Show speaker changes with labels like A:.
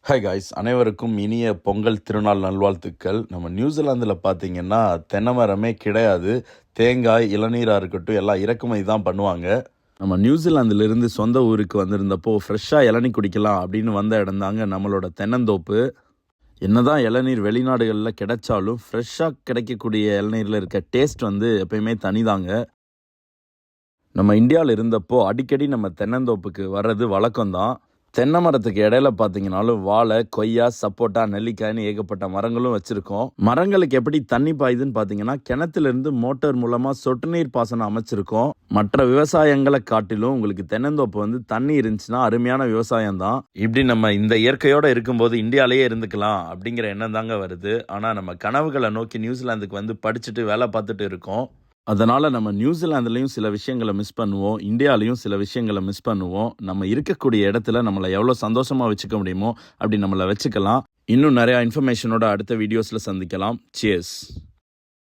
A: Hi guys, அனைவருக்கும் இனிய பொங்கல் திருநாள் நல்வாழ்த்துக்கள். நம்ம நியூசிலாந்தில் பார்த்தீங்கன்னா தென்னை மரமே கிடையாது. தேங்காய், இளநீராக இருக்கட்டும் எல்லாம் இறக்குமதி தான் பண்ணுவாங்க. நம்ம நியூசிலாந்திலிருந்து சொந்த ஊருக்கு வந்திருந்தப்போ ஃப்ரெஷ்ஷாக இளநீ குடிக்கலாம் அப்படின்னு வந்த இடம் தாங்க நம்மளோட தென்னந்தோப்பு. என்னதான் இளநீர் வெளிநாடுகளில் கிடைச்சாலும் ஃப்ரெஷ்ஷாக கிடைக்கக்கூடிய இளநீரில் இருக்க டேஸ்ட் எப்பயுமே தனிதாங்க. நம்ம இந்தியாவில் இருந்தப்போ அடிக்கடி நம்ம தென்னந்தோப்புக்கு வர்றது வழக்கம்தான். தென்னை மரத்துக்கு இடையில பார்த்தீங்கன்னாலும் வாழை, கொய்யா, சப்போட்டா, நெல்லிக்காய்னு ஏகப்பட்ட மரங்களும் வச்சுருக்கோம். மரங்களுக்கு எப்படி தண்ணி பாயுதுன்னு பார்த்தீங்கன்னா கிணத்துலேருந்து மோட்டார் மூலமாக சொட்டு நீர் பாசனம் அமைச்சிருக்கோம். மற்ற விவசாயங்களை காட்டிலும் உங்களுக்கு தென்னந்தோப்பு தண்ணி இருந்துச்சுன்னா அருமையான விவசாயம் தான். இப்படி நம்ம இந்த இயற்கையோடு இருக்கும்போது இந்தியாவிலேயே இருந்துக்கலாம் அப்படிங்கிற எண்ணம் தாங்க வருது. ஆனால் நம்ம கனவுகளை நோக்கி நியூசிலாந்துக்கு படிச்சுட்டு வேலை பார்த்துட்டு இருக்கோம். அதனால் நம்ம நியூசிலாந்துலேயும் சில விஷயங்களை மிஸ் பண்ணுவோம், இந்தியாவிலையும் சில விஷயங்களை மிஸ் பண்ணுவோம். நம்ம இருக்கக்கூடிய இடத்துல நம்மளை எவ்வளோ சந்தோஷமாக வச்சுக்க முடியுமோ அப்படி நம்மளை வச்சுக்கலாம். இன்னும் நிறையா இன்ஃபர்மேஷனோட அடுத்த வீடியோஸில் சந்திக்கலாம். சியர்ஸ்.